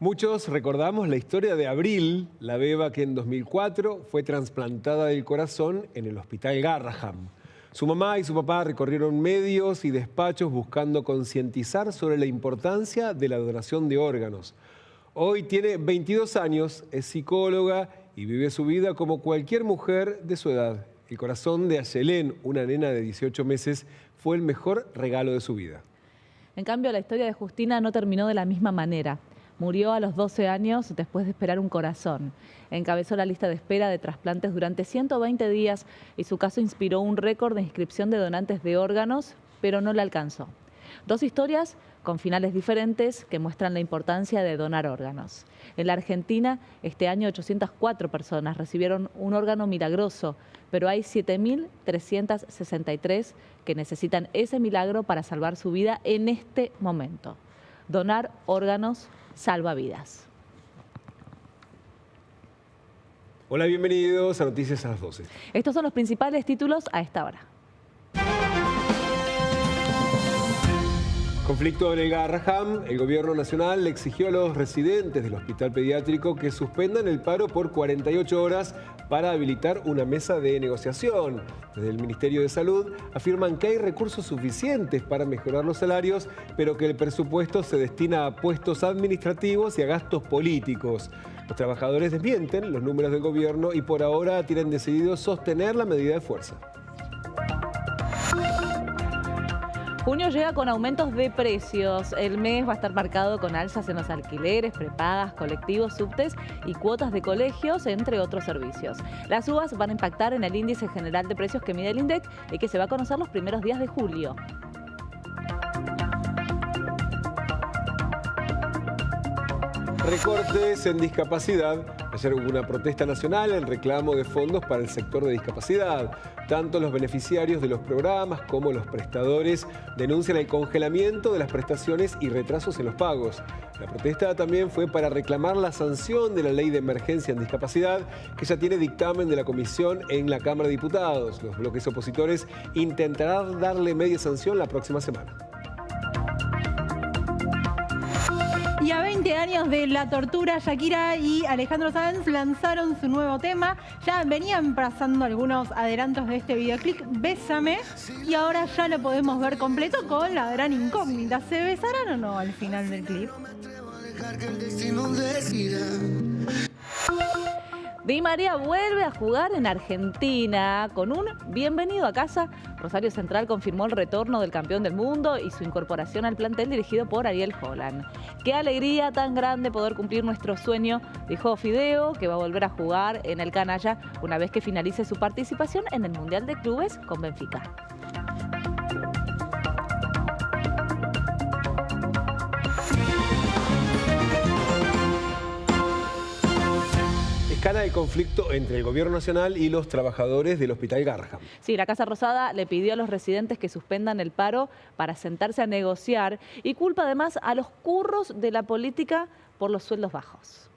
Muchos recordamos la historia de Abril, la beba que en 2004 fue trasplantada del corazón en el Hospital Garraham. Su mamá y su papá recorrieron medios y despachos buscando concientizar sobre la importancia de la donación de órganos. Hoy tiene 22 años, es psicóloga y vive su vida como cualquier mujer de su edad. El corazón de Ayelén, una nena de 18 meses, fue el mejor regalo de su vida. En cambio, la historia de Justina no terminó de la misma manera. Murió a los 12 años después de esperar un corazón. Encabezó la lista de espera de trasplantes durante 120 días y su caso inspiró un récord de inscripción de donantes de órganos, pero no le alcanzó. Dos historias con finales diferentes que muestran la importancia de donar órganos. En la Argentina, este año 804 personas recibieron un órgano milagroso, pero hay 7.363 que necesitan ese milagro para salvar su vida en este momento. Donar órganos salva vidas. Hola, bienvenidos a Noticias a las 12. Estos son los principales títulos a esta hora. Conflicto en el Garraham. El gobierno nacional le exigió a los residentes del hospital pediátrico que suspendan el paro por 48 horas para habilitar una mesa de negociación. Desde el Ministerio de Salud afirman que hay recursos suficientes para mejorar los salarios, pero que el presupuesto se destina a puestos administrativos y a gastos políticos. Los trabajadores desmienten los números del gobierno y por ahora tienen decidido sostener la medida de fuerza. Junio llega con aumentos de precios. El mes va a estar marcado con alzas en los alquileres, prepagas, colectivos, subtes y cuotas de colegios, entre otros servicios. Las subas van a impactar en el índice general de precios que mide el INDEC y que se va a conocer los primeros días de julio. Recortes en discapacidad. Ayer hubo una protesta nacional en reclamo de fondos para el sector de discapacidad. Tanto los beneficiarios de los programas como los prestadores denuncian el congelamiento de las prestaciones y retrasos en los pagos. La protesta también fue para reclamar la sanción de la Ley de Emergencia en Discapacidad, que ya tiene dictamen de la Comisión en la Cámara de Diputados. Los bloques opositores intentarán darle media sanción la próxima semana. Y a 20 años de la tortura, Shakira y Alejandro Sanz lanzaron su nuevo tema. Ya venían pasando algunos adelantos de este videoclip, Bésame, y ahora ya lo podemos ver completo con la gran incógnita. ¿Se besarán o no al final del clip? Di María vuelve a jugar en Argentina con un bienvenido a casa. Rosario Central confirmó el retorno del campeón del mundo y su incorporación al plantel dirigido por Ariel Holland. Qué alegría tan grande poder cumplir nuestro sueño, dijo Fideo, que va a volver a jugar en el Canalla una vez que finalice su participación en el Mundial de Clubes con Benfica. Escala el conflicto entre el gobierno nacional y los trabajadores del Hospital Garraham. Sí, la Casa Rosada le pidió a los residentes que suspendan el paro para sentarse a negociar y culpa además a los curros de la política por los sueldos bajos.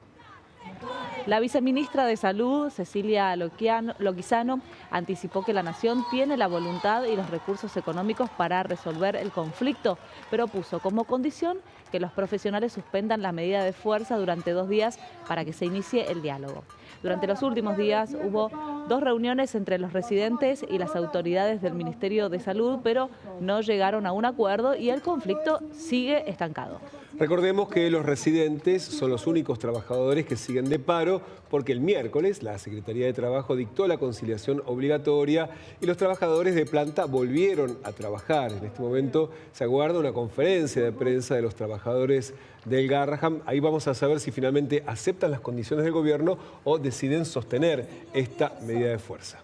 La viceministra de Salud, Cecilia Loquizano, anticipó que la Nación tiene la voluntad y los recursos económicos para resolver el conflicto, pero puso como condición que los profesionales suspendan la medida de fuerza durante 2 días para que se inicie el diálogo. Durante los últimos días hubo 2 reuniones entre los residentes y las autoridades del Ministerio de Salud, pero no llegaron a un acuerdo y el conflicto sigue estancado. Recordemos que los residentes son los únicos trabajadores que siguen de paro porque el miércoles la Secretaría de Trabajo dictó la conciliación obligatoria y los trabajadores de planta volvieron a trabajar. En este momento se aguarda una conferencia de prensa de los trabajadores del Garraham. Ahí vamos a saber si finalmente aceptan las condiciones del gobierno o deciden sostener esta medida de fuerza.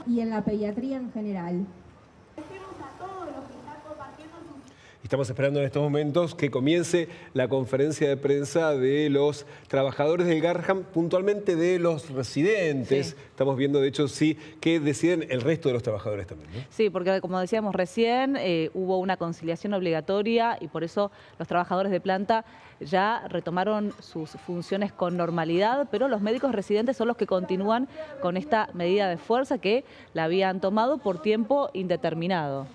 Y en la pediatría en general. Estamos esperando en estos momentos que comience la conferencia de prensa de los trabajadores del Garraham, puntualmente de los residentes. Sí. Estamos viendo, de hecho, sí, que deciden el resto de los trabajadores también, ¿no? Sí, porque como decíamos recién, hubo una conciliación obligatoria y por eso los trabajadores de planta ya retomaron sus funciones con normalidad, pero los médicos residentes son los que continúan con esta medida de fuerza que la habían tomado por tiempo indeterminado.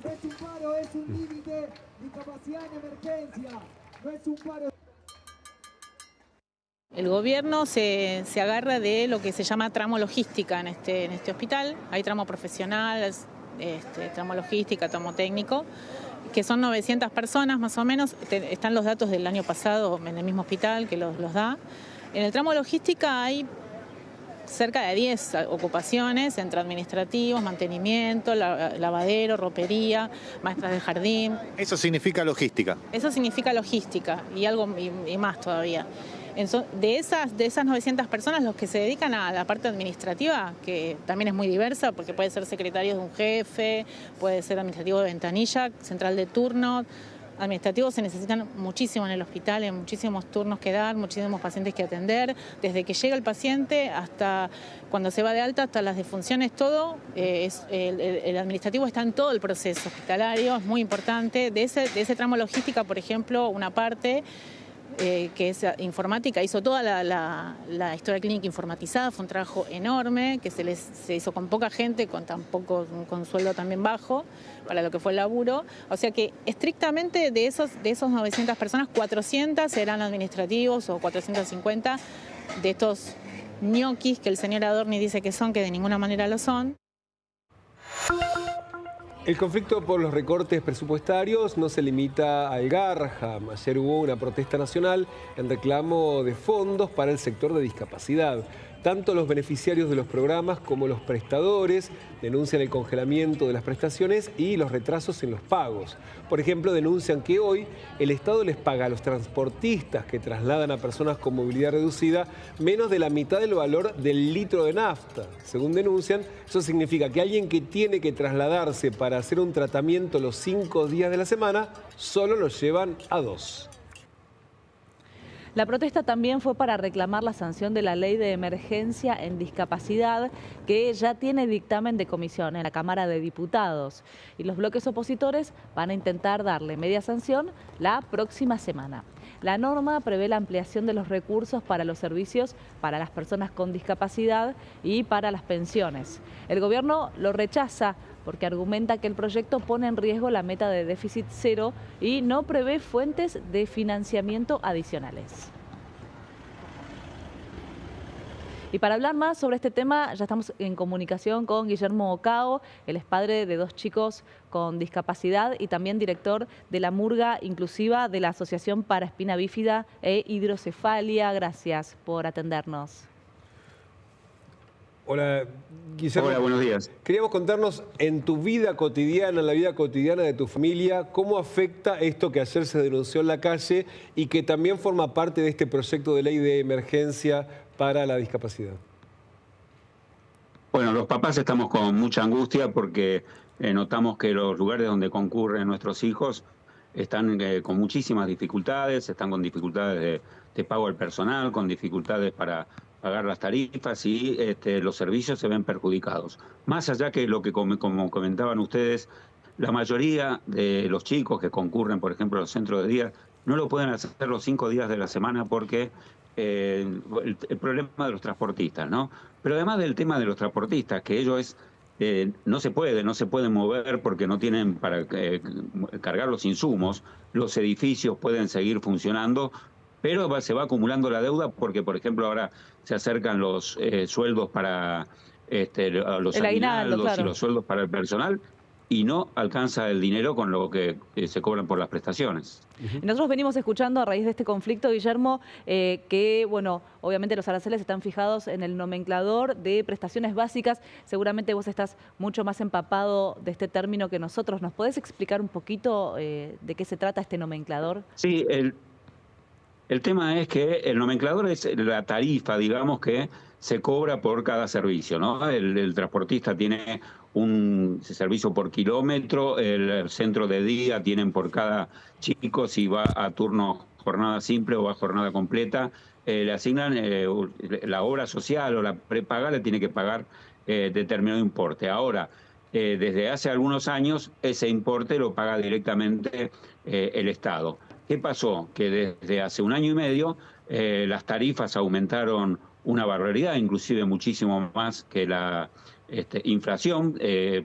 No es un paro, es un límite. Discapacidad en emergencia. No es un paro. El gobierno se agarra de lo que se llama tramo logística en este hospital. Hay tramo profesional, tramo logística, tramo técnico, que son 900 personas más o menos. Están los datos del año pasado en el mismo hospital que los da. En el tramo logística hay cerca de 10 ocupaciones entre administrativos, mantenimiento, lavadero, ropería, maestras de jardín. Eso significa logística. Eso significa logística y algo y más todavía. De esas 900 personas, los que se dedican a la parte administrativa, que también es muy diversa, porque puede ser secretario de un jefe, puede ser administrativo de ventanilla, central de turno. Administrativos se necesitan muchísimo en el hospital, hay muchísimos turnos que dar, muchísimos pacientes que atender, desde que llega el paciente hasta cuando se va de alta, hasta las defunciones, todo. El administrativo está en todo el proceso hospitalario, es muy importante. De ese tramo logística, por ejemplo, una parte que es informática, hizo toda la historia clínica informatizada, fue un trabajo enorme, que se hizo con poca gente, con sueldo también bajo, para lo que fue el laburo. O sea que estrictamente de esos 900 personas, 400 eran administrativos o 450 de estos ñoquis que el señor Adorni dice que de ninguna manera lo son. El conflicto por los recortes presupuestarios no se limita al Garraham. Ayer hubo una protesta nacional en reclamo de fondos para el sector de discapacidad. Tanto los beneficiarios de los programas como los prestadores denuncian el congelamiento de las prestaciones y los retrasos en los pagos. Por ejemplo, denuncian que hoy el Estado les paga a los transportistas que trasladan a personas con movilidad reducida menos de la mitad del valor del litro de nafta. Según denuncian, eso significa que alguien que tiene que trasladarse para hacer un tratamiento los 5 días de la semana, solo lo llevan a 2. La protesta también fue para reclamar la sanción de la ley de emergencia en discapacidad, que ya tiene dictamen de comisión en la Cámara de Diputados. Y los bloques opositores van a intentar darle media sanción la próxima semana. La norma prevé la ampliación de los recursos para los servicios para las personas con discapacidad y para las pensiones. El gobierno lo rechaza porque argumenta que el proyecto pone en riesgo la meta de déficit cero y no prevé fuentes de financiamiento adicionales. Y para hablar más sobre este tema, ya estamos en comunicación con Guillermo Ocao. Él es padre de 2 chicos con discapacidad y también director de la murga inclusiva de la Asociación para Espina Bífida e Hidrocefalia. Gracias por atendernos. Hola, Guillermo. Hola, buenos días. Queríamos contarnos en tu vida cotidiana, en la vida cotidiana de tu familia, cómo afecta esto que ayer se denunció en la calle y que también forma parte de este proyecto de ley de emergencia para la discapacidad. Bueno, los papás estamos con mucha angustia porque notamos que los lugares donde concurren nuestros hijos están con muchísimas dificultades, están con dificultades de pago al personal, con dificultades para pagar las tarifas y los servicios se ven perjudicados. Más allá que lo que, como comentaban ustedes, la mayoría de los chicos que concurren, por ejemplo, a los centros de día, no lo pueden hacer los 5 días de la semana porque el problema de los transportistas, ¿no? Pero además del tema de los transportistas, que ellos no se pueden mover porque no tienen para cargar los insumos, los edificios pueden seguir funcionando, pero se va acumulando la deuda porque, por ejemplo, ahora se acercan los sueldos para los aguinaldos, claro, y los sueldos para el personal, y no alcanza el dinero con lo que se cobran por las prestaciones. Nosotros venimos escuchando a raíz de este conflicto, Guillermo, que, bueno, obviamente los aranceles están fijados en el nomenclador de prestaciones básicas. Seguramente vos estás mucho más empapado de este término que nosotros. ¿Nos podés explicar un poquito de qué se trata este nomenclador? Sí, el tema es que el nomenclador es la tarifa, digamos, que se cobra por cada servicio, ¿no? El transportista tiene un servicio por kilómetro, el centro de día tienen por cada chico, si va a turno jornada simple o a jornada completa, le asignan la obra social o la prepaga, le tiene que pagar determinado importe. Ahora, desde hace algunos años, ese importe lo paga directamente el Estado. ¿Qué pasó? Que desde hace 1 año y medio las tarifas aumentaron una barbaridad, inclusive muchísimo más que la inflación,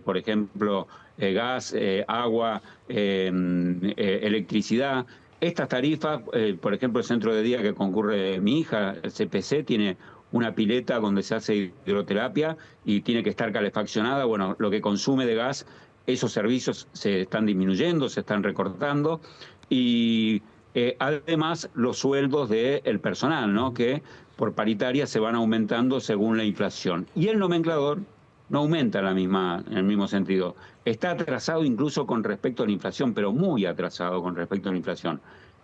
por ejemplo, gas, agua, electricidad. Estas tarifas, por ejemplo, el centro de día que concurre mi hija, el CPC, tiene una pileta donde se hace hidroterapia y tiene que estar calefaccionada. Bueno, lo que consume de gas, esos servicios se están disminuyendo, se están recortando. Y además los sueldos del personal, ¿no?, que por paritaria se van aumentando según la inflación. Y el nomenclador no aumenta en el mismo sentido. Está atrasado incluso con respecto a la inflación, pero muy atrasado con respecto a la inflación.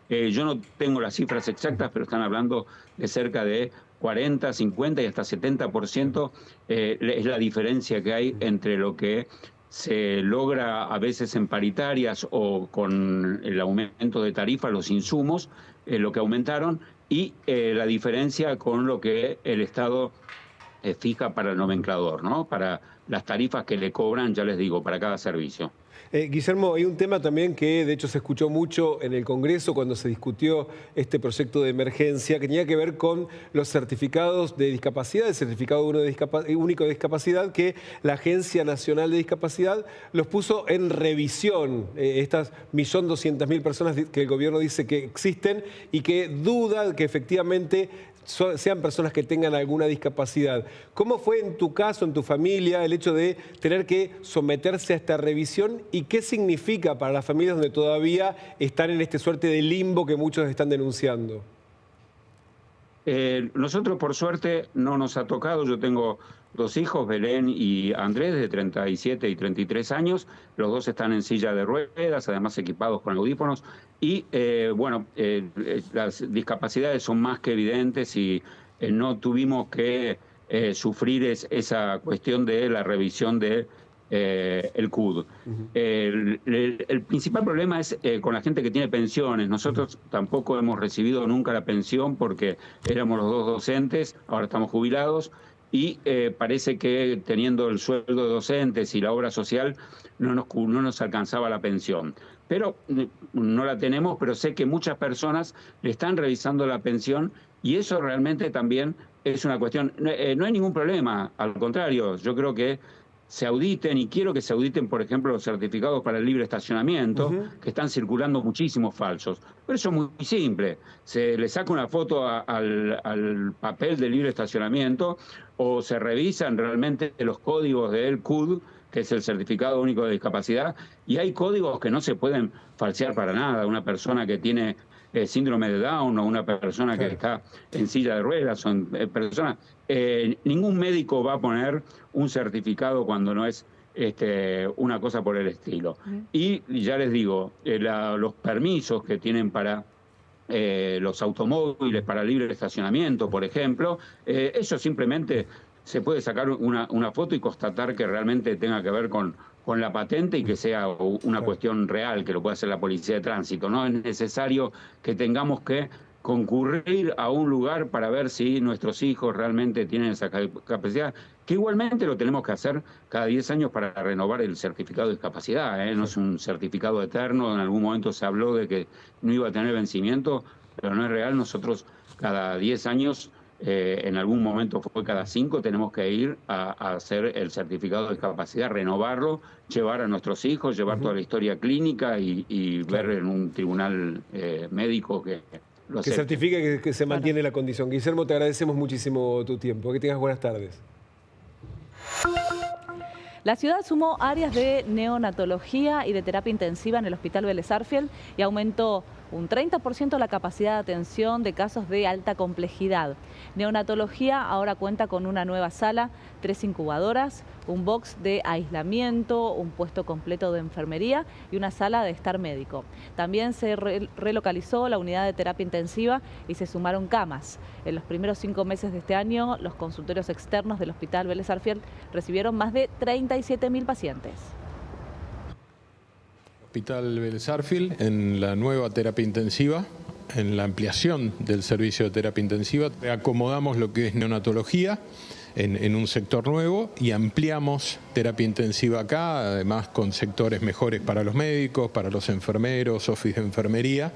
Yo no tengo las cifras exactas, pero están hablando de cerca de 40, 50 y hasta 70%. Es la diferencia que hay entre lo que se logra a veces en paritarias o con el aumento de tarifas, los insumos, lo que aumentaron, y la diferencia con lo que el Estado fija para el nomenclador, ¿no?, para las tarifas que le cobran, ya les digo, para cada servicio. Guillermo, hay un tema también que de hecho se escuchó mucho en el Congreso cuando se discutió este proyecto de emergencia, que tenía que ver con los certificados de discapacidad, el certificado único de discapacidad, que la Agencia Nacional de Discapacidad los puso en revisión. Estas 1.200.000 personas que el gobierno dice que existen y que duda que efectivamente sean personas que tengan alguna discapacidad. ¿Cómo fue en tu caso, en tu familia, el hecho de tener que someterse a esta revisión y qué significa para las familias donde todavía están en esta suerte de limbo que muchos están denunciando? Nosotros, por suerte, no nos ha tocado. Yo tengo 2 hijos, Belén y Andrés, de 37 y 33 años. Los 2 están en silla de ruedas, además equipados con audífonos. Y, las discapacidades son más que evidentes y no tuvimos que sufrir esa cuestión de la revisión de el CUD. El principal problema es con la gente que tiene pensiones. Nosotros tampoco hemos recibido nunca la pensión porque éramos los 2 docentes, ahora estamos jubilados, y parece que teniendo el sueldo de docentes y la obra social no nos alcanzaba la pensión. Pero no la tenemos, pero sé que muchas personas le están revisando la pensión y eso realmente también es una cuestión. No hay ningún problema, al contrario, yo creo que se auditen, y quiero que se auditen, por ejemplo, los certificados para el libre estacionamiento, que están circulando muchísimos falsos. Pero eso es muy simple. Se le saca una foto al papel de libre estacionamiento o se revisan realmente los códigos del CUD, que es el Certificado Único de Discapacidad, y hay códigos que no se pueden falsear para nada. Una persona que tiene síndrome de Down o una persona que está en silla de ruedas, son personas... ningún médico va a poner un certificado cuando no es una cosa por el estilo. Y ya les digo, los permisos que tienen para los automóviles, para libre estacionamiento, por ejemplo, eso simplemente se puede sacar una foto y constatar que realmente tenga que ver con la patente y que sea una cuestión real, que lo pueda hacer la policía de tránsito. No es necesario que tengamos que concurrir a un lugar para ver si nuestros hijos realmente tienen esa capacidad, que igualmente lo tenemos que hacer cada 10 años para renovar el certificado de discapacidad, no es un certificado eterno. En algún momento se habló de que no iba a tener vencimiento, pero no es real. Nosotros cada 10 años, en algún momento fue cada 5, tenemos que ir a hacer el certificado de discapacidad, renovarlo, llevar a nuestros hijos, llevar toda la historia clínica y ver en un tribunal médico que certifique que se mantiene la condición. Guillermo, te agradecemos muchísimo tu tiempo. Que tengas buenas tardes. La ciudad sumó áreas de neonatología y de terapia intensiva en el Hospital Vélez Sarsfield y aumentó un 30% la capacidad de atención de casos de alta complejidad. Neonatología ahora cuenta con una nueva sala, 3 incubadoras, un box de aislamiento, un puesto completo de enfermería y una sala de estar médico. También se relocalizó la unidad de terapia intensiva y se sumaron camas. En los primeros 5 meses de este año, los consultorios externos del Hospital Vélez Sarsfield recibieron más de 37.000 pacientes. Hospital Vélez Sarsfield, en la nueva terapia intensiva, en la ampliación del servicio de terapia intensiva, acomodamos lo que es neonatología en un sector nuevo y ampliamos terapia intensiva acá, además con sectores mejores para los médicos, para los enfermeros, office de enfermería.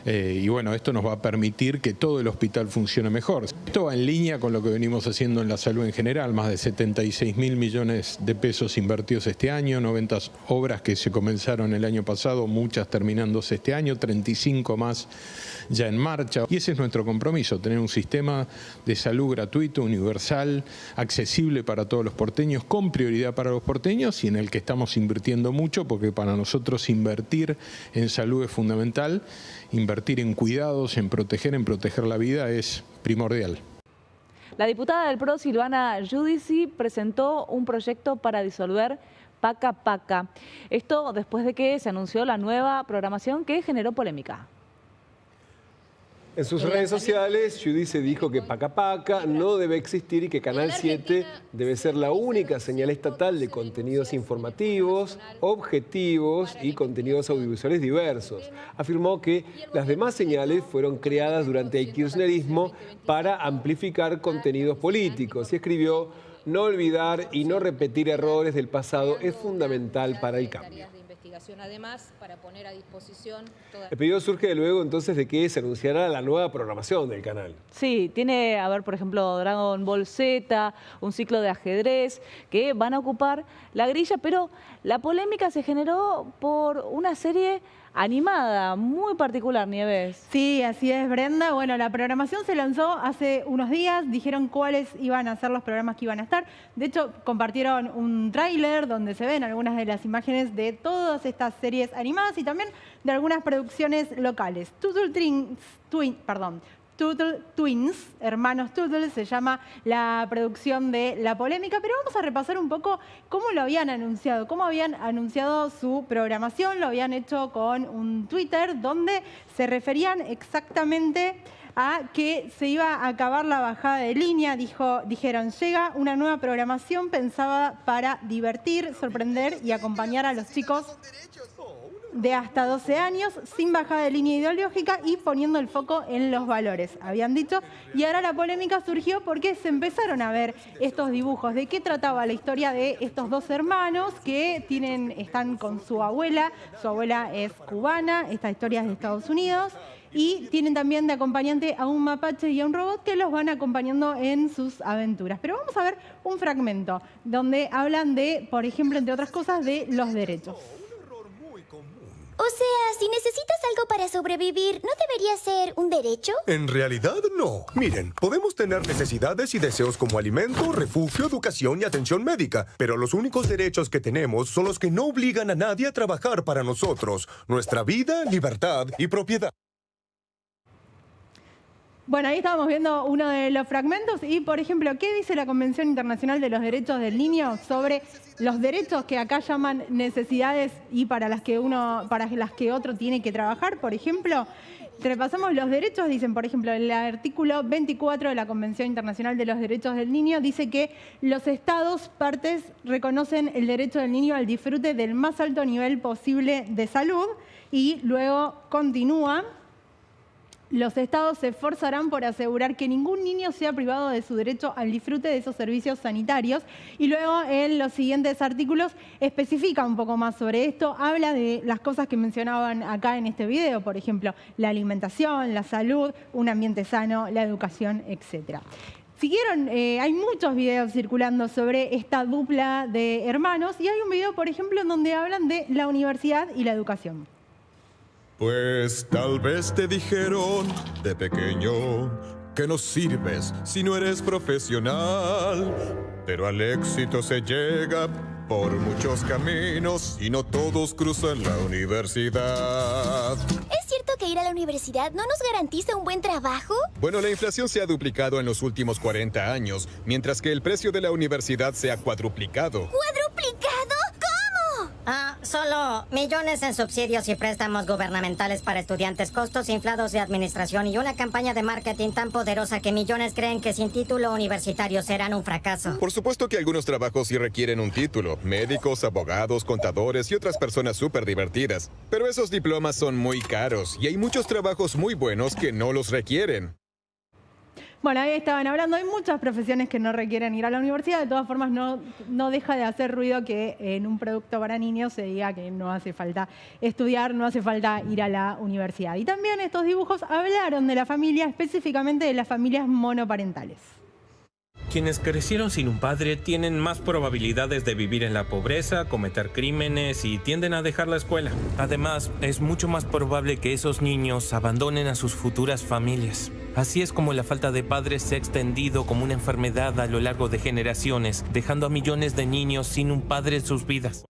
Y bueno, esto nos va a permitir que todo el hospital funcione mejor. Esto va en línea con lo que venimos haciendo en la salud en general, más de 76.000 millones de pesos invertidos este año, 90 obras que se comenzaron el año pasado, muchas terminándose este año, 35 más ya en marcha. Y ese es nuestro compromiso, tener un sistema de salud gratuito, universal, accesible para todos los porteños, con prioridad para los porteños y en el que estamos invirtiendo mucho, porque para nosotros invertir en salud es fundamental, invertir en cuidados, en proteger la vida es primordial. La diputada del PRO, Silvana Giudici, presentó un proyecto para disolver Paca Paca. Esto después de que se anunció la nueva programación que generó polémica. En sus redes sociales, Giudici dijo que Paca Paca no debe existir y que Canal 7 debe ser la única señal estatal de contenidos informativos, objetivos y contenidos audiovisuales diversos. Afirmó que las demás señales fueron creadas durante el kirchnerismo para amplificar contenidos políticos y escribió: no olvidar y no repetir errores del pasado es fundamental para el cambio. Además, para poner a disposición El pedido surge luego entonces de que se anunciará la nueva programación del canal. Sí, tiene, a ver, por ejemplo, Dragon Ball Z, un ciclo de ajedrez, que van a ocupar la grilla, pero la polémica se generó por una serie animada, muy particular, Nieves. Sí, así es, Brenda. Bueno, la programación se lanzó hace unos días, dijeron cuáles iban a ser los programas que iban a estar. De hecho, compartieron un tráiler donde se ven algunas de las imágenes de todas estas series animadas y también de algunas producciones locales. Turtle Twins, Hermanos Turtle, se llama la producción de La Polémica, pero vamos a repasar un poco cómo lo habían anunciado, cómo habían anunciado su programación. Lo habían hecho con un Twitter donde se referían exactamente a que se iba a acabar la bajada de línea. Dijeron, llega una nueva programación pensada para divertir, sorprender y acompañar a los chicos de hasta 12 años, sin bajada de línea ideológica y poniendo el foco en los valores, habían dicho. Y ahora la polémica surgió porque se empezaron a ver estos dibujos. ¿De qué trataba la historia de estos dos hermanos que están con su abuela? Su abuela es cubana, esta historia es de Estados Unidos. Y tienen también de acompañante a un mapache y a un robot que los van acompañando en sus aventuras. Pero vamos a ver un fragmento donde hablan de, por ejemplo, entre otras cosas, de los derechos. O sea, si necesitas algo para sobrevivir, ¿no debería ser un derecho? En realidad, no. Miren, podemos tener necesidades y deseos como alimento, refugio, educación y atención médica, pero los únicos derechos que tenemos son los que no obligan a nadie a trabajar para nosotros. Nuestra vida, libertad y propiedad. Bueno, ahí estábamos viendo uno de los fragmentos y, por ejemplo, ¿qué dice la Convención Internacional de los Derechos del Niño sobre los derechos que acá llaman necesidades y para las que otro tiene que trabajar? Por ejemplo, repasamos los derechos, dicen, por ejemplo, el artículo 24 de la Convención Internacional de los Derechos del Niño dice que los Estados partes reconocen el derecho del niño al disfrute del más alto nivel posible de salud y luego continúa. Los Estados se esforzarán por asegurar que ningún niño sea privado de su derecho al disfrute de esos servicios sanitarios. Y luego en los siguientes artículos especifica un poco más sobre esto. Habla de las cosas que mencionaban acá en este video, por ejemplo, la alimentación, la salud, un ambiente sano, la educación, etc. Siguieron, hay muchos videos circulando sobre esta dupla de hermanos y hay un video, por ejemplo, en donde hablan de la universidad y la educación. Pues tal vez te dijeron de pequeño que no sirves si no eres profesional, pero al éxito se llega por muchos caminos y no todos cruzan la universidad. ¿Es cierto que ir a la universidad no nos garantiza un buen trabajo? Bueno, la inflación se ha duplicado en los últimos 40 años, mientras que el precio de la universidad se ha cuadruplicado. ¿Cuadruplicado? ¿Cómo? Solo millones en subsidios y préstamos gubernamentales para estudiantes, costos inflados de administración y una campaña de marketing tan poderosa que millones creen que sin título universitario serán un fracaso. Por supuesto que algunos trabajos sí requieren un título. Médicos, abogados, contadores y otras personas súper divertidas. Pero esos diplomas son muy caros y hay muchos trabajos muy buenos que no los requieren. Bueno, ahí estaban hablando, hay muchas profesiones que no requieren ir a la universidad, de todas formas no deja de hacer ruido que en un producto para niños se diga que no hace falta estudiar, no hace falta ir a la universidad. Y también estos dibujos hablaron de la familia, específicamente de las familias monoparentales. Quienes crecieron sin un padre tienen más probabilidades de vivir en la pobreza, cometer crímenes y tienden a dejar la escuela. Además, es mucho más probable que esos niños abandonen a sus futuras familias. Así es como la falta de padres se ha extendido como una enfermedad a lo largo de generaciones, dejando a millones de niños sin un padre en sus vidas.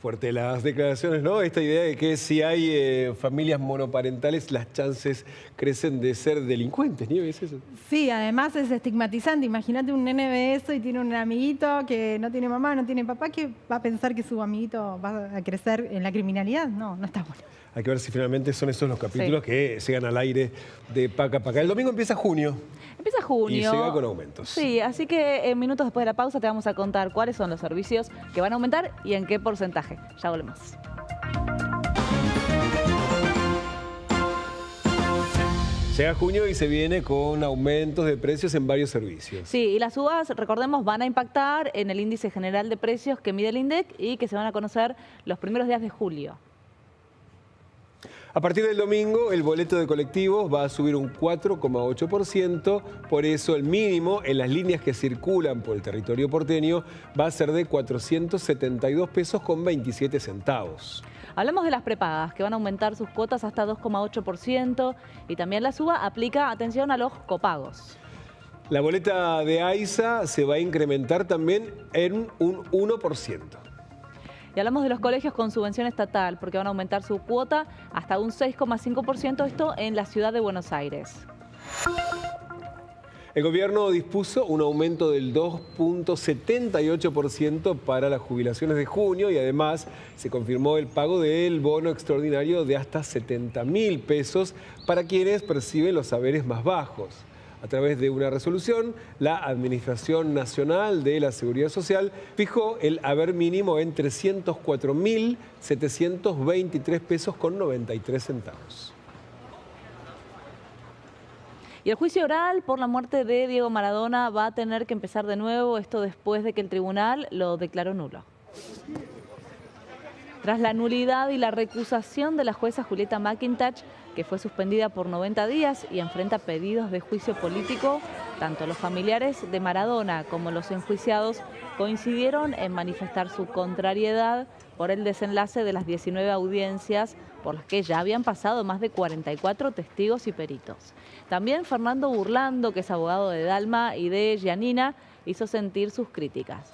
Fuerte las declaraciones, ¿no? Esta idea de que si hay familias monoparentales, las chances crecen de ser delincuentes, ¿no? ¿Es eso? Sí, además es estigmatizante. Imagínate un nene ve eso y tiene un amiguito que no tiene mamá, no tiene papá, que va a pensar que su amiguito va a crecer en la criminalidad. No, no está bueno. Hay que ver si finalmente son esos los capítulos que llegan al aire de Paca Paca. El domingo empieza junio. Empieza junio. Y llega con aumentos. Sí, así que en minutos después de la pausa te vamos a contar cuáles son los servicios que van a aumentar y en qué porcentaje. Ya volvemos. Llega junio y se viene con aumentos de precios en varios servicios. Sí, y las subas, recordemos, van a impactar en el índice general de precios que mide el INDEC y que se van a conocer los primeros días de julio. A partir del domingo, el boleto de colectivos va a subir un 4,8%, por eso el mínimo en las líneas que circulan por el territorio porteño va a ser de 472 pesos con 27 centavos. Hablamos de las prepagas, que van a aumentar sus cuotas hasta 2,8% y también la suba aplica, atención, a los copagos. La boleta de AISA se va a incrementar también en un 1%. Y hablamos de los colegios con subvención estatal, porque van a aumentar su cuota hasta un 6,5%, esto en la ciudad de Buenos Aires. El gobierno dispuso un aumento del 2,78% para las jubilaciones de junio y además se confirmó el pago del bono extraordinario de hasta 70.000 pesos para quienes perciben los haberes más bajos. A través de una resolución, la Administración Nacional de la Seguridad Social fijó el haber mínimo en 304.723 pesos con 93 centavos. Y el juicio oral por la muerte de Diego Maradona va a tener que empezar de nuevo, esto después de que el tribunal lo declaró nulo. Tras la nulidad y la recusación de la jueza Julieta McIntosh, que fue suspendida por 90 días y enfrenta pedidos de juicio político, tanto los familiares de Maradona como los enjuiciados coincidieron en manifestar su contrariedad por el desenlace de las 19 audiencias por las que ya habían pasado más de 44 testigos y peritos. También Fernando Burlando, que es abogado de Dalma y de Giannina, hizo sentir sus críticas.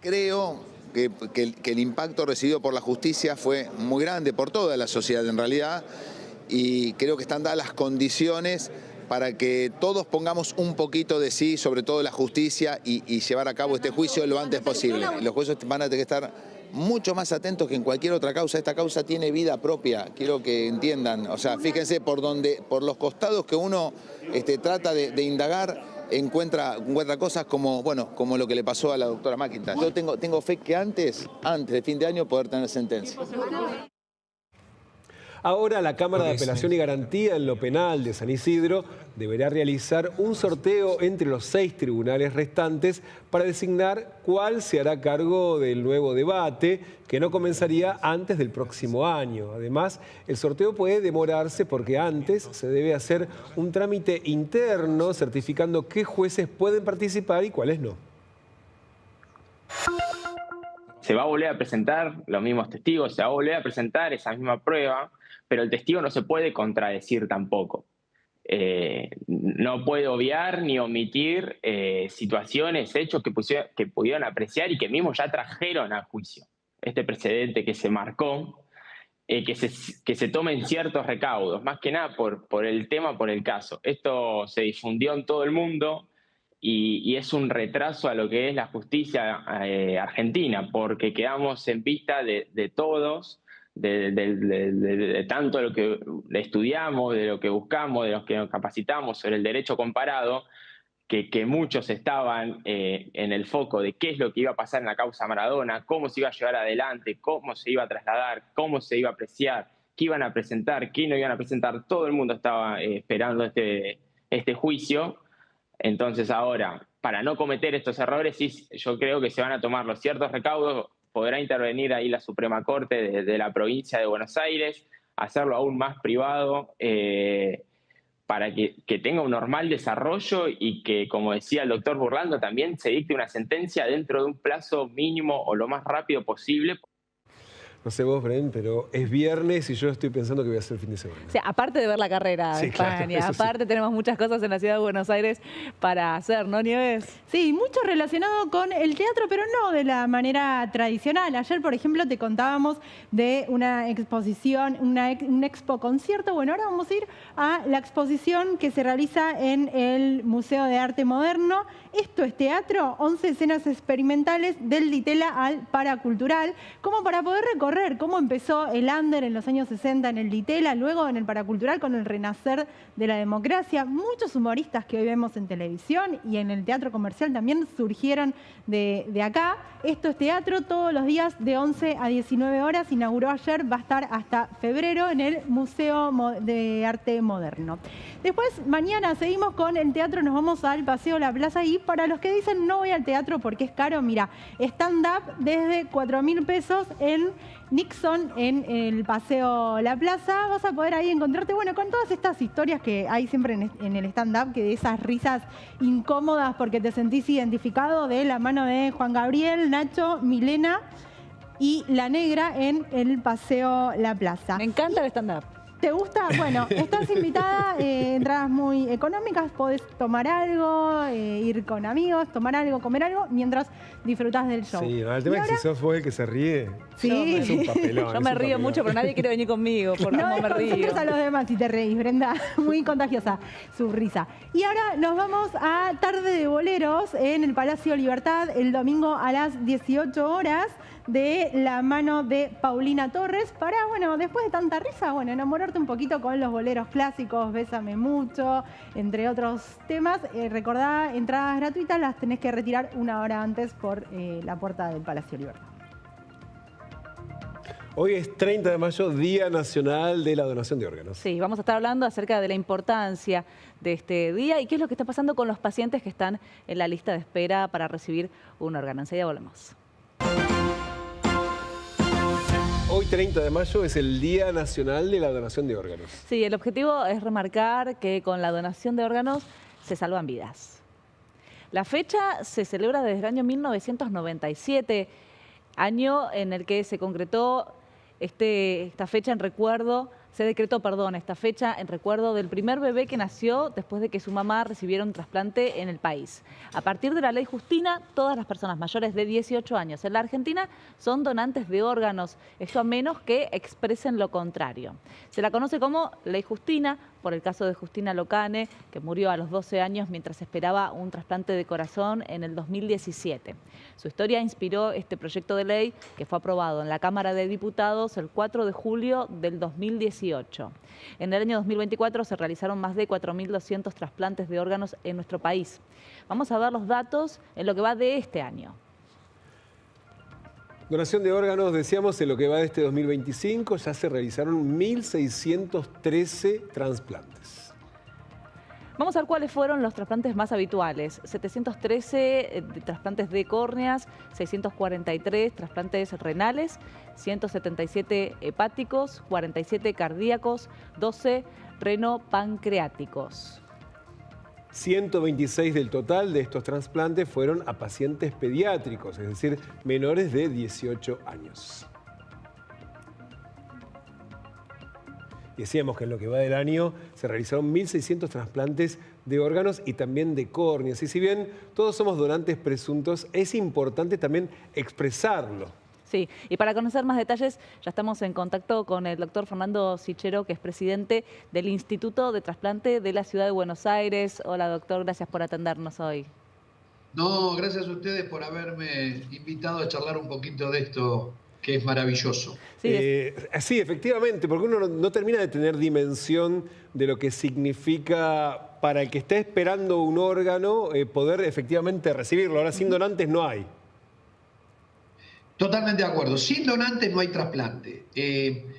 Creo que el impacto recibido por la justicia fue muy grande por toda la sociedad en realidad y creo que están dadas las condiciones para que todos pongamos un poquito de sí, sobre todo la justicia, y llevar a cabo este juicio lo antes posible. Los jueces van a tener que estar mucho más atentos que en cualquier otra causa. Esta causa tiene vida propia, quiero que entiendan. O sea, fíjense por los costados que uno trata de indagar, encuentra cosas como, bueno, como lo que le pasó a la doctora McIntosh. Yo tengo fe que antes de fin de año poder tener sentencia. Ahora la Cámara de Apelación y Garantía en lo Penal de San Isidro deberá realizar un sorteo entre los 6 tribunales restantes para designar cuál se hará cargo del nuevo debate, que no comenzaría antes del próximo año. Además, el sorteo puede demorarse porque antes se debe hacer un trámite interno certificando qué jueces pueden participar y cuáles no. Se va a volver a presentar los mismos testigos, se va a volver a presentar esa misma prueba, pero el testigo no se puede contradecir tampoco. No puede obviar ni omitir situaciones, hechos que pudieron apreciar y que mismo ya trajeron a juicio. Este precedente que se marcó, que se tomen ciertos recaudos, más que nada por el tema, por el caso. Esto se difundió en todo el mundo y es un retraso a lo que es la justicia argentina, porque quedamos en vista de todos, de tanto lo que estudiamos, de lo que buscamos, de los que nos capacitamos sobre el derecho comparado, que muchos estaban en el foco de qué es lo que iba a pasar en la causa Maradona, cómo se iba a llevar adelante, cómo se iba a trasladar, cómo se iba a apreciar qué iban a presentar, qué no iban a presentar. Todo el mundo estaba esperando este juicio. Entonces ahora, para no cometer estos errores, sí, yo creo que se van a tomar los ciertos recaudos. Podrá intervenir ahí la Suprema Corte de la provincia de Buenos Aires, hacerlo aún más privado, para que tenga un normal desarrollo y que, como decía el doctor Burlando, también se dicte una sentencia dentro de un plazo mínimo o lo más rápido posible. No sé vos, Bren, pero es viernes y yo estoy pensando que voy a hacer el fin de semana. O sea, aparte de ver la carrera de España, claro, aparte tenemos muchas cosas en la ciudad de Buenos Aires para hacer, ¿no, Nieves? Sí, mucho relacionado con el teatro, pero no de la manera tradicional. Ayer, por ejemplo, te contábamos de una exposición, un expo concierto. Bueno, ahora vamos a ir a la exposición que se realiza en el Museo de Arte Moderno. Esto es teatro, 11 escenas experimentales del Ditela al Paracultural, como para poder recorrer cómo empezó el under en los años 60 en el Ditela, luego en el Paracultural con el renacer de la democracia. Muchos humoristas que hoy vemos en televisión y en el teatro comercial también surgieron de acá. Esto es teatro todos los días de 11 a 19 horas. Inauguró ayer, va a estar hasta febrero en el Museo de Arte Moderno. Después, mañana seguimos con el teatro, nos vamos al Paseo La Plaza y para los que dicen no voy al teatro porque es caro, mira, stand-up desde 4.000 pesos en Nixon, en el Paseo La Plaza. Vas a poder ahí encontrarte, bueno, con todas estas historias que hay siempre en el stand-up, que de esas risas incómodas porque te sentís identificado, de la mano de Juan Gabriel, Nacho, Milena y La Negra en el Paseo La Plaza. Me encanta el stand-up. ¿Te gusta? Bueno, estás invitada, entradas muy económicas, podés tomar algo, ir con amigos, tomar algo, comer algo, mientras disfrutás del show. Sí, el tema es que si sos vos el que se ríe, sí, es un papelón. Yo me río mucho, pero nadie quiere venir conmigo, por cómo me río. A los demás si te reís, Brenda, muy contagiosa su risa. Y ahora nos vamos a Tarde de Boleros en el Palacio Libertad, el domingo a las 18 horas, de la mano de Paulina Torres, para, bueno, después de tanta risa, bueno, enamorarte un poquito con los boleros clásicos, Bésame Mucho, entre otros temas. Recordá, entradas gratuitas las tenés que retirar una hora antes por la puerta del Palacio Libertad. Hoy es 30 de mayo, Día Nacional de la Donación de Órganos. Sí, vamos a estar hablando acerca de la importancia de este día y qué es lo que está pasando con los pacientes que están en la lista de espera para recibir un órgano. Enseguida volvemos. Hoy, 30 de mayo, es el Día Nacional de la Donación de Órganos. Sí, el objetivo es remarcar que con la donación de órganos se salvan vidas. La fecha se celebra desde el año 1997, año en el que se concretó esta fecha en recuerdo, se decretó, perdón, esta fecha en recuerdo del primer bebé que nació después de que su mamá recibiera un trasplante en el país. A partir de la ley Justina, todas las personas mayores de 18 años en la Argentina son donantes de órganos, esto a menos que expresen lo contrario. Se la conoce como ley Justina por el caso de Justina Locane, que murió a los 12 años mientras esperaba un trasplante de corazón en el 2017. Su historia inspiró este proyecto de ley que fue aprobado en la Cámara de Diputados el 4 de julio del 2018. En el año 2024 se realizaron más de 4.200 trasplantes de órganos en nuestro país. Vamos a ver los datos en lo que va de este año. Donación de órganos, decíamos, en lo que va de este 2025 ya se realizaron 1.613 trasplantes. Vamos a ver cuáles fueron los trasplantes más habituales. 713 trasplantes de córneas, 643 trasplantes renales, 177 hepáticos, 47 cardíacos, 12 renopancreáticos. 126 del total de estos trasplantes fueron a pacientes pediátricos, es decir, menores de 18 años. Y decíamos que en lo que va del año se realizaron 1.600 trasplantes de órganos y también de córneas. Y si bien todos somos donantes presuntos, es importante también expresarlo. Sí, y para conocer más detalles ya estamos en contacto con el doctor Fernando Sichero, que es presidente del Instituto de Trasplante de la Ciudad de Buenos Aires. Hola, doctor, gracias por atendernos hoy. No, gracias a ustedes por haberme invitado a charlar un poquito de esto, que es maravilloso. Sí, efectivamente, porque uno no termina de tener dimensión de lo que significa para el que está esperando un órgano poder efectivamente recibirlo. Ahora, sin donantes no hay. Totalmente de acuerdo. Sin donante no hay trasplante.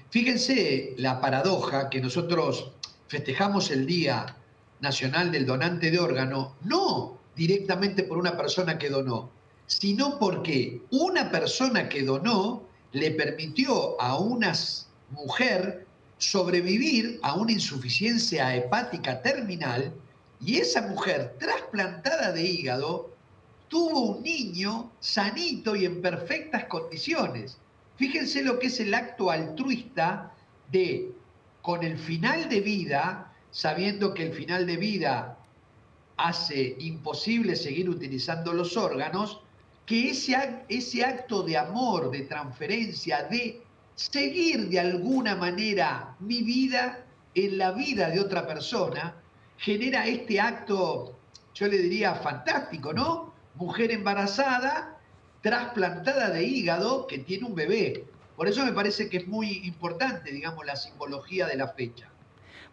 Fíjense la paradoja que nosotros festejamos el Día Nacional del Donante de Órgano, no directamente por una persona que donó, sino porque una persona que donó le permitió a una mujer sobrevivir a una insuficiencia hepática terminal, y esa mujer trasplantada de hígado tuvo un niño sanito y en perfectas condiciones. Fíjense lo que es el acto altruista de, con el final de vida, sabiendo que el final de vida hace imposible seguir utilizando los órganos, que ese acto de amor, de transferencia, de seguir de alguna manera mi vida en la vida de otra persona, genera este acto, yo le diría, fantástico, ¿no? Mujer embarazada, trasplantada de hígado, que tiene un bebé. Por eso me parece que es muy importante, digamos, la simbología de la fecha.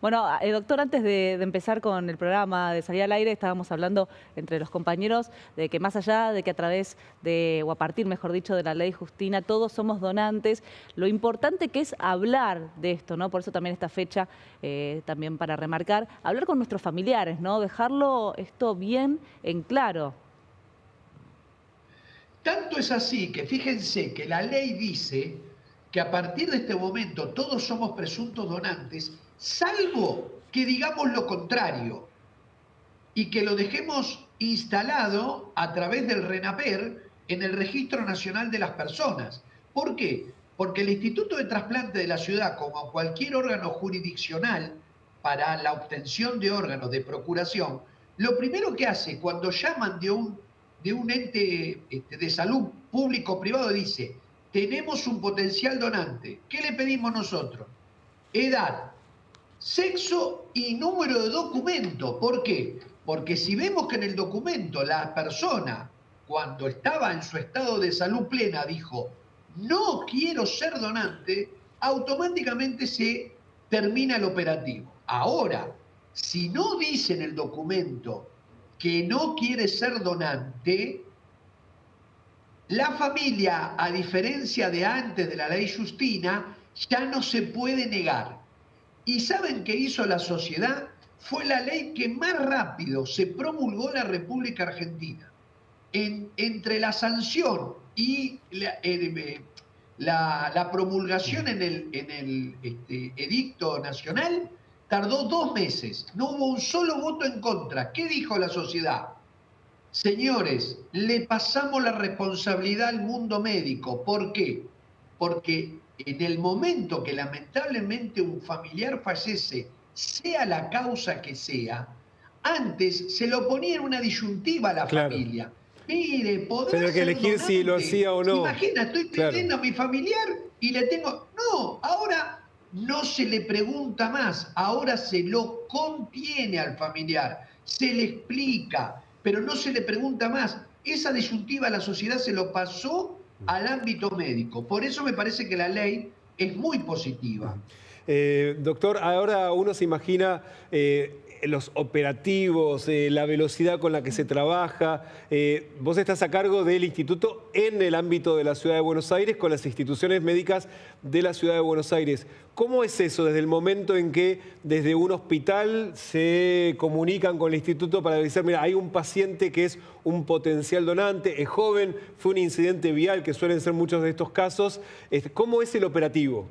Bueno, doctor, antes de empezar con el programa, de salir al aire, estábamos hablando entre los compañeros de que más allá de que a través de, o a partir, mejor dicho, de la ley Justina, todos somos donantes, lo importante que es hablar de esto, ¿no? Por eso también esta fecha, también para remarcar, hablar con nuestros familiares, ¿no? Dejarlo esto bien en claro. Tanto es así que fíjense que la ley dice que a partir de este momento todos somos presuntos donantes, salvo que digamos lo contrario y que lo dejemos instalado a través del RENAPER en el Registro Nacional de las Personas. ¿Por qué? Porque el Instituto de Trasplante de la Ciudad, como cualquier órgano jurisdiccional para la obtención de órganos de procuración, lo primero que hace cuando llaman de un ente de salud público o privado, dice: tenemos un potencial donante. ¿Qué le pedimos nosotros? Edad, sexo y número de documento. ¿Por qué? Porque si vemos que en el documento la persona, cuando estaba en su estado de salud plena, dijo: no quiero ser donante, automáticamente se termina el operativo. Ahora, si no dice en el documento que no quiere ser donante, la familia, a diferencia de antes de la ley Justina, ya no se puede negar. ¿Y saben qué hizo la sociedad? Fue la ley que más rápido se promulgó en la República Argentina. Entre la sanción y la promulgación en el edicto nacional, tardó 2 meses. No hubo un solo voto en contra. ¿Qué dijo la sociedad? Señores, le pasamos la responsabilidad al mundo médico. ¿Por qué? Porque en el momento que lamentablemente un familiar fallece, sea la causa que sea, antes se lo ponía en una disyuntiva a la familia. Mire, podrá tener que elegir donante. si lo hacía o no. Imagina, estoy perdiendo a mi familiar y le tengo... No, ahora no se le pregunta más, ahora se lo contiene al familiar, se le explica, pero no se le pregunta más. Esa disyuntiva la sociedad se lo pasó al ámbito médico. Por eso me parece que la ley es muy positiva. Doctor, ahora uno se imagina los operativos, la velocidad con la que se trabaja. Vos estás a cargo del instituto en el ámbito de la Ciudad de Buenos Aires, con las instituciones médicas de la Ciudad de Buenos Aires. ¿Cómo es eso desde el momento en que desde un hospital se comunican con el instituto para decir: mira, hay un paciente que es un potencial donante, es joven, fue un incidente vial, que suelen ser muchos de estos casos? ¿Cómo es el operativo?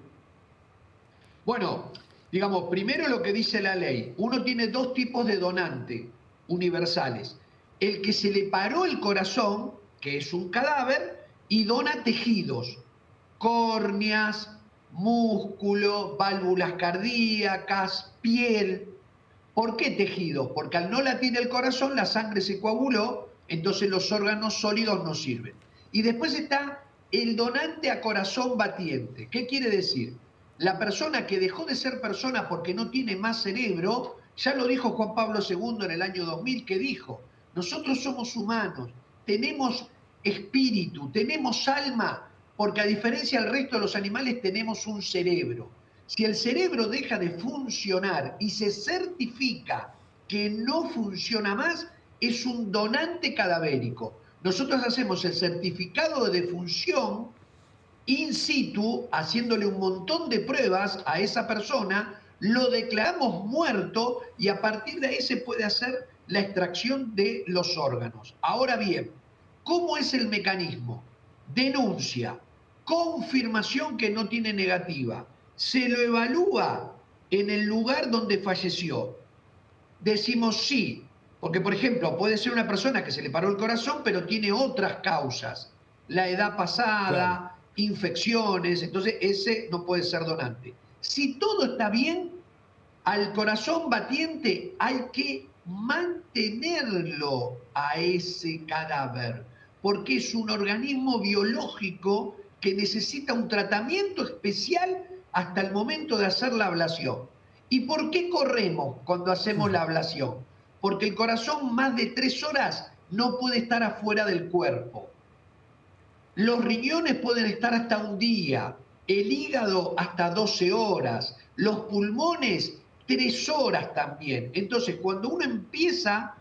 Bueno, digamos, primero lo que dice la ley. Uno tiene 2 tipos de donante universales. El que se le paró el corazón, que es un cadáver, y dona tejidos, córneas, músculo, válvulas cardíacas, piel. ¿Por qué tejidos? Porque al no latir el corazón, la sangre se coaguló, entonces los órganos sólidos no sirven. Y después está el donante a corazón batiente. ¿Qué quiere decir? La persona que dejó de ser persona porque no tiene más cerebro, ya lo dijo Juan Pablo II en el año 2000, que dijo: nosotros somos humanos, tenemos espíritu, tenemos alma, porque a diferencia del resto de los animales tenemos un cerebro. Si el cerebro deja de funcionar y se certifica que no funciona más, es un donante cadavérico. Nosotros hacemos el certificado de defunción in situ, haciéndole un montón de pruebas a esa persona, lo declaramos muerto y a partir de ahí se puede hacer la extracción de los órganos. Ahora bien, ¿cómo es el mecanismo? Denuncia, confirmación que no tiene negativa, se lo evalúa en el lugar donde falleció. Decimos sí, porque por ejemplo puede ser una persona que se le paró el corazón pero tiene otras causas, la edad pasada, infecciones, entonces ese no puede ser donante. Si todo está bien, al corazón batiente hay que mantenerlo a ese cadáver, porque es un organismo biológico que necesita un tratamiento especial hasta el momento de hacer la ablación. ¿Y por qué corremos cuando hacemos la ablación? Porque el corazón más de 3 horas no puede estar afuera del cuerpo. Los riñones pueden estar hasta un día, el hígado hasta 12 horas, los pulmones 3 horas también. Entonces, cuando uno empieza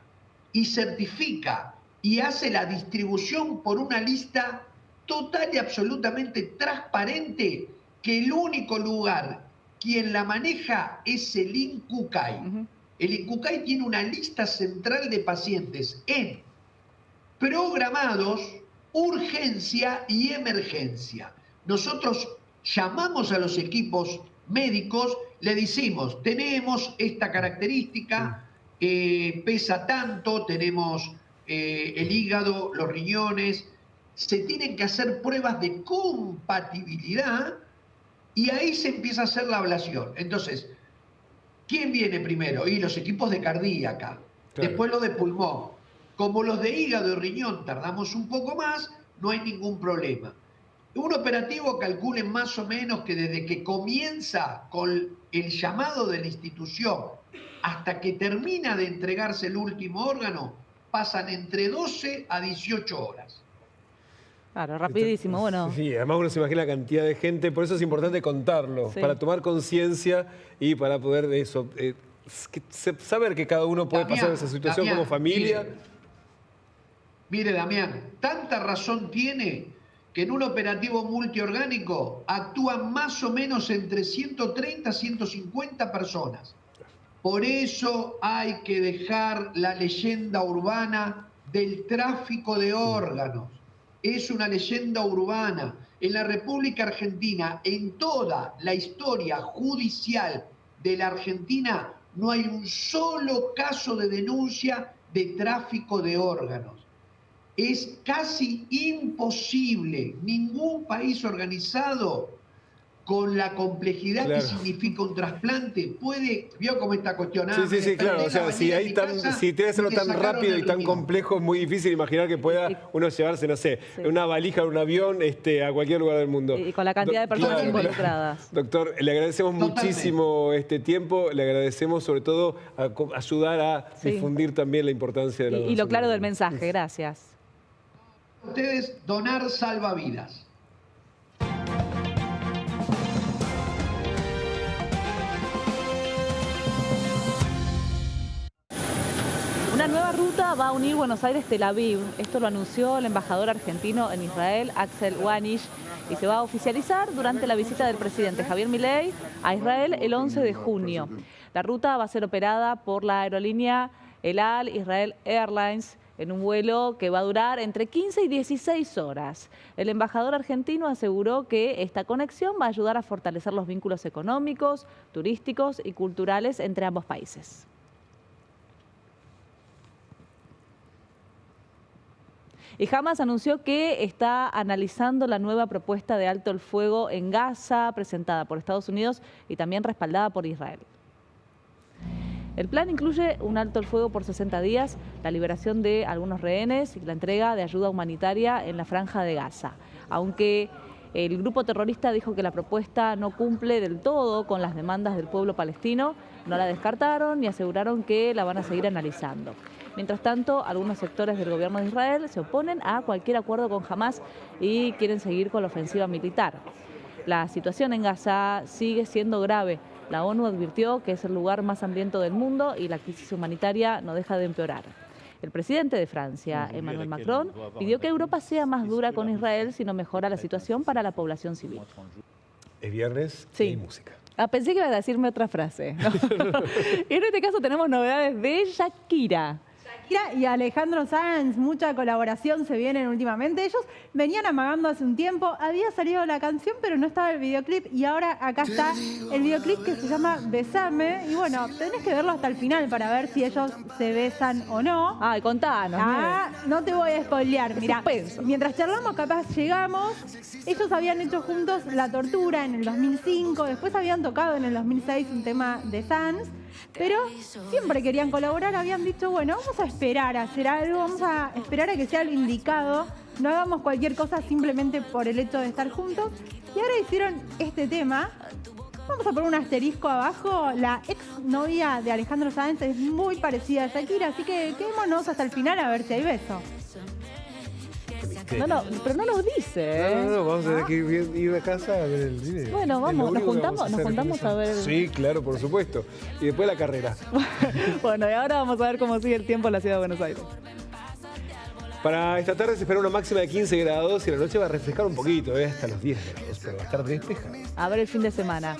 y certifica y hace la distribución por una lista total y absolutamente transparente, que el único lugar quien la maneja es el INCUCAI. El INCUCAI tiene una lista central de pacientes en programados, urgencia y emergencia. Nosotros llamamos a los equipos médicos, le decimos, tenemos esta característica, pesa tanto, tenemos el hígado, los riñones, se tienen que hacer pruebas de compatibilidad y ahí se empieza a hacer la ablación. Entonces, ¿quién viene primero? Y los equipos de cardíaca, después los de pulmón. Como los de hígado y riñón tardamos un poco más, no hay ningún problema. Un operativo calcule más o menos que desde que comienza con el llamado de la institución hasta que termina de entregarse el último órgano, pasan entre 12 a 18 horas. Claro, rapidísimo, bueno. Sí, además uno se imagina la cantidad de gente, por eso es importante contarlo, para tomar conciencia y para poder saber que cada uno puede pasar esa situación como familia. Mire, Damián, tanta razón tiene que en un operativo multiorgánico actúan más o menos entre 130 a 150 personas. Por eso hay que dejar la leyenda urbana del tráfico de órganos. Es una leyenda urbana. En la República Argentina, en toda la historia judicial de la Argentina, no hay un solo caso de denuncia de tráfico de órganos. Es casi imposible. Ningún país organizado con la complejidad que significa un trasplante puede, vio cómo está cuestionado. Sí, claro. O sea, si tiene que hacerlo tan rápido y tan complejo, es muy difícil imaginar que pueda uno llevarse, no sé, una valija o un avión a cualquier lugar del mundo. Y con la cantidad de personas involucradas. Doctor, le agradecemos muchísimo este tiempo, le agradecemos sobre todo ayudar a difundir también la importancia de la donación. Y lo claro del mensaje, gracias. Ustedes, donar salva vidas. Una nueva ruta va a unir Buenos Aires-Tel Aviv. Esto lo anunció el embajador argentino en Israel, Axel Wanish, y se va a oficializar durante la visita del presidente Javier Milei a Israel el 11 de junio. La ruta va a ser operada por la aerolínea El Al Israel Airlines en un vuelo que va a durar entre 15 y 16 horas. El embajador argentino aseguró que esta conexión va a ayudar a fortalecer los vínculos económicos, turísticos y culturales entre ambos países. Y Hamas anunció que está analizando la nueva propuesta de alto el fuego en Gaza, presentada por Estados Unidos y también respaldada por Israel. El plan incluye un alto el fuego por 60 días, la liberación de algunos rehenes y la entrega de ayuda humanitaria en la franja de Gaza. Aunque el grupo terrorista dijo que la propuesta no cumple del todo con las demandas del pueblo palestino, no la descartaron y aseguraron que la van a seguir analizando. Mientras tanto, algunos sectores del gobierno de Israel se oponen a cualquier acuerdo con Hamas y quieren seguir con la ofensiva militar. La situación en Gaza sigue siendo grave. La ONU advirtió que es el lugar más hambriento del mundo y la crisis humanitaria no deja de empeorar. El presidente de Francia, Emmanuel Macron, pidió que Europa sea más dura con Israel si no mejora la situación para la población civil. Es viernes y hay música. Pensé que iba a decirme otra frase. No. En este caso tenemos novedades de Shakira. Shakira y Alejandro Sanz, mucha colaboración se vienen últimamente. Ellos venían amagando hace un tiempo, había salido la canción pero no estaba el videoclip y ahora acá está el videoclip que se llama Besame y bueno, tenés que verlo hasta el final para ver si ellos se besan o no. Ay, contanos. No te voy a spoilear, mirá, mientras charlamos capaz llegamos, ellos habían hecho juntos La Tortura en el 2005, después habían tocado en el 2006 un tema de Sanz, pero siempre querían colaborar, habían dicho, bueno, vamos a esperar a hacer algo, vamos a esperar a que sea lo indicado, no hagamos cualquier cosa simplemente por el hecho de estar juntos. Y ahora hicieron este tema. Vamos a poner un asterisco abajo. La ex novia de Alejandro Sanz es muy parecida a Shakira, así que quedémonos hasta el final a ver si hay beso. No, pero no nos dice. No, vamos a tener que ir a casa a ver el video. Bueno, vamos, nos juntamos a ver. Sí, claro, por supuesto. Y después la carrera. Bueno, y ahora vamos a ver cómo sigue el tiempo en la ciudad de Buenos Aires. Para esta tarde se espera una máxima de 15 grados y la noche va a refrescar un poquito, hasta los 10 grados, pero va a estar despejada. A ver el fin de semana.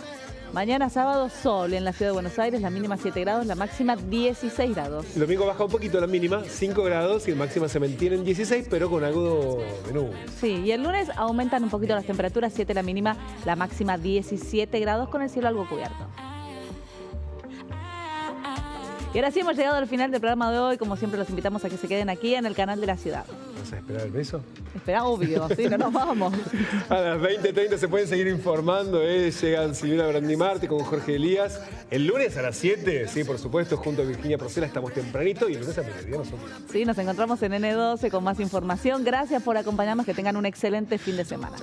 Mañana sábado, sol en la ciudad de Buenos Aires, la mínima 7 grados, la máxima 16 grados. El domingo baja un poquito la mínima, 5 grados y la máxima se mantiene en 16, pero con algo de nubes. Sí, y el lunes aumentan un poquito las temperaturas, 7 la mínima, la máxima 17 grados con el cielo algo cubierto. Y ahora sí hemos llegado al final del programa de hoy. Como siempre los invitamos a que se queden aquí en el canal de la ciudad. ¿Vas a esperar el beso? Espera, obvio, sí, no nos vamos. A las 20:30 se pueden seguir informando. Llegan Silvina Brandimarti con Jorge Elías. El lunes a las 7, sí, por supuesto, junto a Virginia Procela estamos tempranito y el lunes a mediodía nosotros. Sí, nos encontramos en N12 con más información. Gracias por acompañarnos, que tengan un excelente fin de semana.